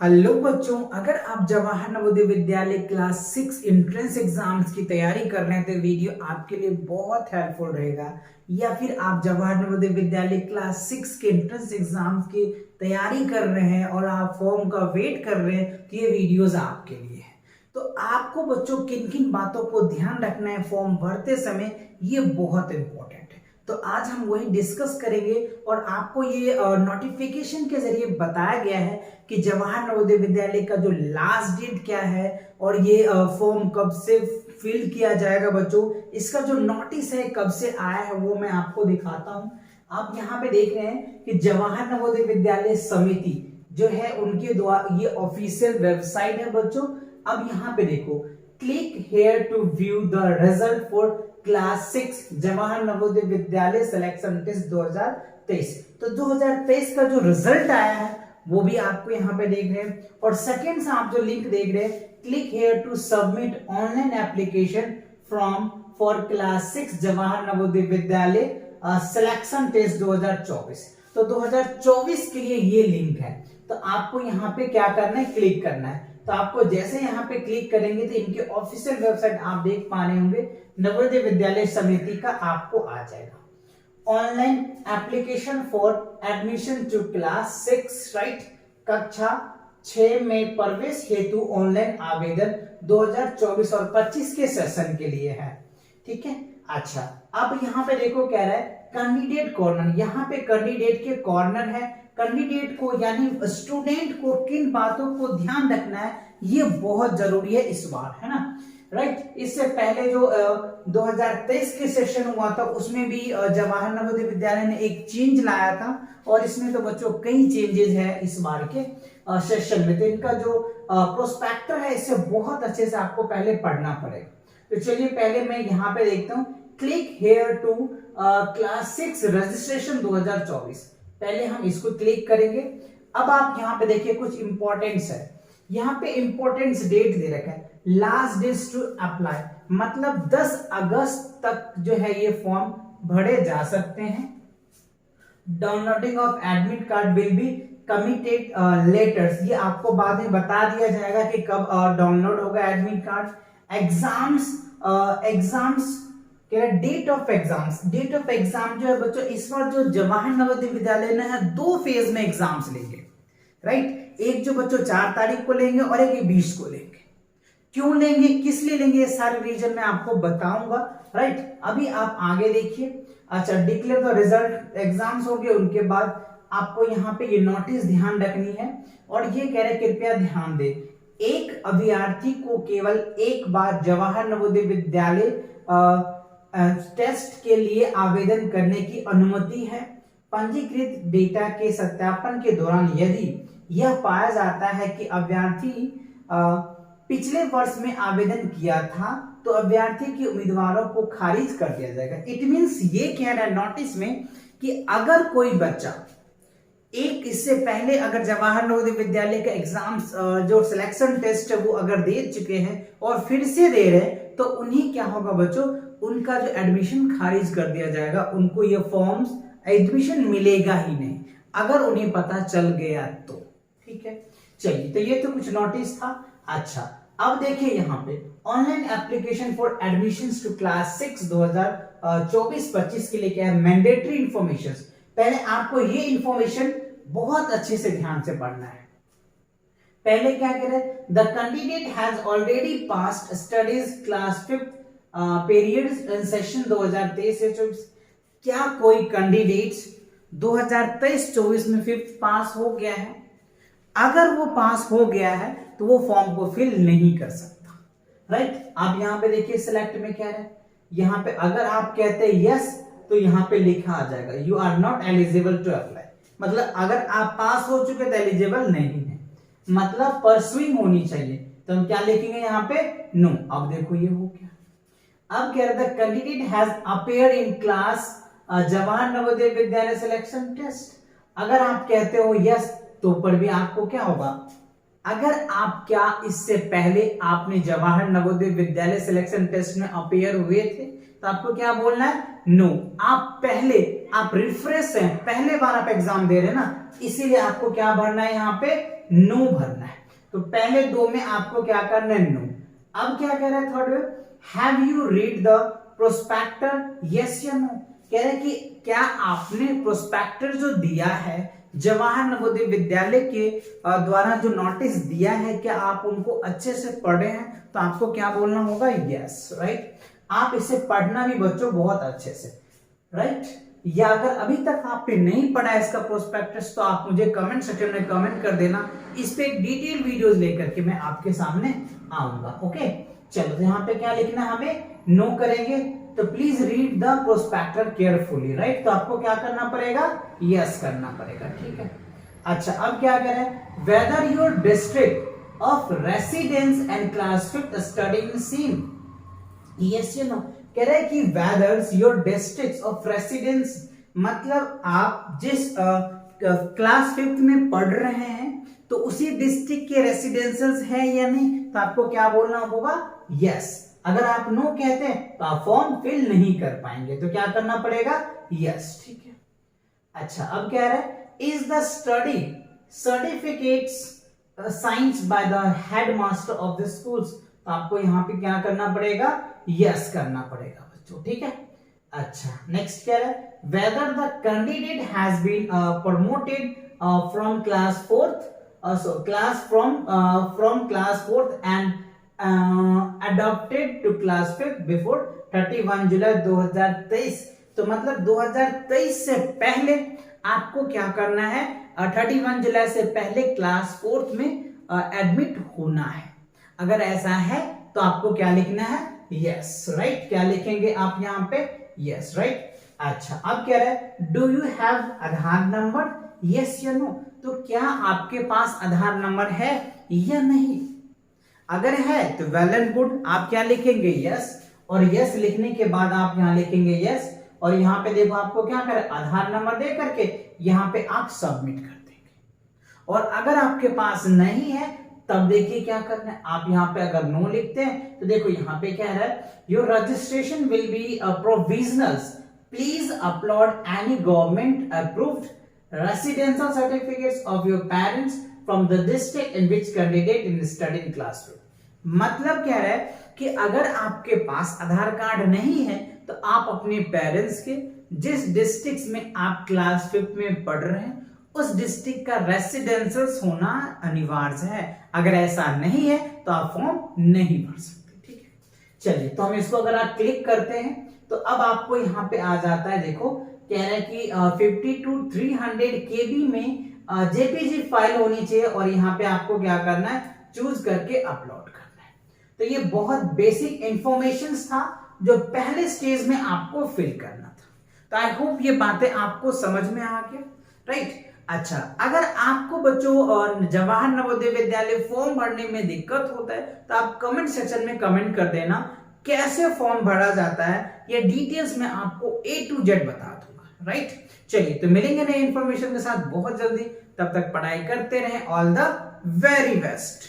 Hello बच्चों, अगर आप जवाहर नवोदय विद्यालय क्लास 6 एंट्रेंस एग्जाम्स की तैयारी कर रहे हैं तो वीडियो आपके लिए बहुत हेल्पफुल रहेगा। या फिर आप जवाहर नवोदय विद्यालय क्लास 6 के एंट्रेंस एग्जाम्स की तैयारी कर रहे हैं और आप फॉर्म का वेट कर रहे हैं तो ये वीडियोस आपके लिए है। तो आपको बच्चों किन किन बातों को ध्यान रखना है फॉर्म भरते समय, ये बहुत इंपॉर्टेंट है। तो आज हम वही डिस्कस करेंगे और आपको ये नोटिफिकेशन के जरिए बताया गया है कि जवाहर नवोदय विद्यालय का जो लास्ट डेट क्या है और ये फॉर्म कब से फिल किया जाएगा। बच्चों, इसका जो नोटिस है कब से आया है वो मैं आपको दिखाता हूं। आप यहाँ पे देख रहे हैं कि जवाहर नवोदय विद्यालय समिति जो है उनके द्वारा ये ऑफिशियल वेबसाइट है बच्चों। अब यहाँ पे देखो, click here to view the result for class 6 Jawahar Navodaya Vidyalaya selection test 2023। तो 2023 का जो रिजल्ट आया है वो भी आपको यहाँ पे देख रहे हैं। और सेकेंड से आप जो लिंक देख रहे हैं, click here to submit online application from for class 6 Jawahar Navodaya Vidyalaya selection test 2024। तो 2024 के लिए ये लिंक है। तो आपको यहाँ पे क्या करना है, क्लिक करना है। तो आपको जैसे यहाँ पे क्लिक करेंगे तो इनके ऑफिशियल वेबसाइट आप देख पा रहे होंगे, नवोदय विद्यालय समिति का आपको आ जाएगा। Online application for admission to class 6 right, कक्षा 6 में प्रवेश हेतु ऑनलाइन आवेदन 2024 और 25 के सेशन के लिए है। ठीक है, अच्छा अब यहाँ पे देखो कह रहा है कैंडिडेट कॉर्नर। यहाँ पे कैंडिडेट के कॉर्नर है। कैंडिडेट को यानी स्टूडेंट को किन बातों को ध्यान रखना है ये बहुत जरूरी है इस बार, है ना। राइट, इससे पहले जो 2023 के सेशन हुआ था उसमें भी जवाहर नवोदय विद्यालय ने एक चेंज लाया था और इसमें तो बच्चों कई चेंजेस है इस बार के सेशन में। तो इनका जो प्रोस्पेक्टर है इसे बहुत अच्छे से आपको पहले पढ़ना पड़ेगा। तो चलिए पहले मैं यहाँ पे देखता हूँ, click here to class 6 registration 2024। पहले हम इसको क्लिक करेंगे। अब आप यहाँ पे देखिए कुछ इंपॉर्टेंस है। यहाँ पे इंपॉर्टेंस डेट दे रखा है, लास्ट डेट टू अप्लाई, मतलब 10 अगस्त तक जो है ये फॉर्म भरे जा सकते हैं। Downloading of admit card will be committed letters, ये आपको बाद में बता दिया जाएगा कि कब डाउनलोड होगा admit card. Exams date of exams, date of exam जो है बच्चों इस बार जो जवाहर नवोदय विद्यालय ने है 2 फेज में एग्जाम्स लेंगे। राइट, एक जो बच्चों 4 तारीख को लेंगे और एक 20 को लेंगे। क्यों लेंगे, किस लिए लेंगे, ये सारे रीजन मैं आपको बताऊंगा। राइट, अभी आप आगे देखिए। अच्छा, डिक्लेयर द रिजल्ट, एग्जाम्स हो गए, उनके बाद आपको यहाँ पे ये नोटिस ध्यान रखनी है और ये कह रहे कृपया ध्यान दे, एक अभ्यर्थी को केवल एक बार जवाहर नवोदय विद्यालय टेस्ट के लिए आवेदन करने की अनुमति है। पंजीकृत डेटा के सत्यापन के दौरान यदि यह पाया जाता है कि अभ्यर्थी पिछले वर्ष में आवेदन किया था तो अभ्यर्थी के उम्मीदवारों को खारिज कर दिया जाएगा। इट मींस ये कह रहा है नोटिस में कि अगर कोई बच्चा एक इससे पहले अगर जवाहर नवोदय विद्यालय का एग्जाम्स जो सिलेक्शन टेस्ट है वो अगर दे चुके हैं और फिर से दे रहे हैं तो उन्हें क्या होगा बच्चों, उनका जो एडमिशन खारिज कर दिया जाएगा। उनको ये फॉर्म्स एडमिशन मिलेगा ही नहीं अगर उन्हें पता चल गया तो। ठीक है, चलिए तो ये तो कुछ नोटिस था। अच्छा, अब देखिए यहाँ पे online application for admissions to class 6 2024-25 के लिए क्या है, मैंडेटरी इंफॉर्मेशन। पहले आपको ये इंफॉर्मेशन बहुत अच्छे से ध्यान से पढ़ना है। पहले क्या कह रहे हैं, the candidate has already passed studies class 5 periods in session 2023-24। क्या कोई कैंडिडेट 2023-24 में 5th पास हो गया है? अगर वो पास हो गया है तो वो फॉर्म को फिल नहीं कर सकता। राइट, आप यहाँ पे देखिए सिलेक्ट में क्या है, यहाँ पे अगर आप कहते हैं यस तो यहाँ पे लिखा आ जाएगा you are not eligible to apply, मतलब अगर आप पास हो चुके तो एलिजिबल नहीं है, मतलब परसुइंग होनी चाहिए। तो हम क्या लिखेंगे यहाँ पे, नो। अब देखो ये हो गया। अब कह रहा था candidate has appeared in class Jawahar Navodaya Vidyalaya selection test. अगर आप कहते हो यस तो पर भी आपको क्या होगा, अगर आप क्या इससे पहले आपने जवाहर नवोदय विद्यालय सिलेक्शन टेस्ट में अपीयर हुए थे तो आपको क्या बोलना है, नो। आप पहले आप रिफ्रेश हैं, पहले बार आप एग्जाम दे रहे हैं ना, इसीलिए आपको क्या भरना है यहाँ पे, नो भरना है। तो पहले दो में आपको क्या करना है, नो। अब क्या कह रहा है थर्ड में, have you read the prospector, yes या नो। कह रहे कि क्या आपने प्रोस्पेक्टर जो दिया है जवाहर नवोदय विद्यालय के द्वारा जो नोटिस दिया है, क्या आप उनको अच्छे से पढ़े हैं? तो आपको क्या बोलना होगा, यस, राइट। आप इसे पढ़ना भी बच्चों बहुत अच्छे से, राइट। या अगर अभी तक आपने नहीं पढ़ा है इसका प्रोस्पेक्टस, तो आप मुझे कमेंट सेक्शन में कमेंट कर देना, इस पे एक डिटेल वीडियोस लेकर के मैं आपके सामने आऊंगा। ओके, चलो तो यहाँ पे क्या लिखना है, हमें नो करेंगे, तो please read the prospector carefully, right. तो आपको क्या करना पड़ेगा, यस करना पड़ेगा, ठीक है। अच्छा, अब क्या करें, whether your district of residence and class 5th studying same, yes you know. कह रहे हैं कि whether your district of residence, मतलब आप जिस क्लास 5th में पढ़ रहे हैं तो उसी डिस्ट्रिक्ट के रेसिडेंशियल्स है या नहीं, तो आपको क्या बोलना होगा, यस। अगर आप नो कहते हैं तो आप फॉर्म फिल नहीं कर पाएंगे, तो क्या करना पड़ेगा, यस, ठीक है। अच्छा, अब कह रहा है, is the study certificates science by the headmaster of the schools, तो आपको यहाँ पे क्या करना पड़ेगा, यस करना पड़ेगा बच्चों, ठीक है। अच्छा, नेक्स्ट क्या है, whether the candidate has been promoted from class 4th, from class 4th and adopted to class 5th before 31 जुलाई 2023। तो मतलब 2023 से पहले आपको क्या करना है, 31 जुलाई से पहले क्लास 4th में एडमिट होना है। अगर ऐसा है तो आपको क्या लिखना है, यस, राइट। क्या लिखेंगे आप यहाँ पे, यस, राइट। अच्छा, अब क्या है, do you have Aadhaar number, yes या नो। तो क्या आपके पास आधार नंबर है या नहीं? अगर है तो वेल एंड गुड, आप क्या लिखेंगे, यस, और यस लिखने के बाद आप यहाँ लिखेंगे यस, और यहाँ पे देखो आपको क्या करें, आधार नंबर दे करके यहाँ पे आप सबमिट कर देंगे। और अगर आपके पास नहीं है तब देखिए क्या करना है, आप यहाँ पे अगर नो लिखते हैं तो देखो यहाँ पे क्या है, your registration will be provisional, please upload any government approved residential certificates of your parents from the district in which candidate in study in class 5। मतलब क्या है कि अगर आपके पास आधार कार्ड नहीं है तो आप अपने पेरेंट्स के जिस डिस्ट्रिक्ट में आप क्लास 5th में पढ़ रहे हैं उस डिस्ट्रिक्ट का रेसिडेंशियल होना अनिवार्य है। अगर ऐसा नहीं है तो आप फॉर्म नहीं भर सकते, ठीक है। चलिए, तो हम इसको अगर आप क्लिक करते हैं तो अब आपको यहाँ पे आ जाता है, देखो कह रहा है कि 50 to 300 KB में जेपीजी फाइल होनी चाहिए, और यहाँ पे आपको क्या करना है, चूज करके अपलोड करना है। तो ये बहुत बेसिक इंफॉर्मेशन था जो पहले स्टेज में आपको फिल करना था। तो आई होप ये बातें आपको समझ में आ गया, राइट। अच्छा, अगर आपको बच्चों जवाहर नवोदय विद्यालय फॉर्म भरने में दिक्कत होता है तो आप कमेंट सेक्शन में कमेंट कर देना, कैसे फॉर्म भरा जाता है ये डिटेल्स में आपको A to Z बता दूंगा, राइट। चलिए, तो मिलेंगे नए इंफॉर्मेशन के साथ बहुत जल्दी, तब तक पढ़ाई करते रहें। All the very best.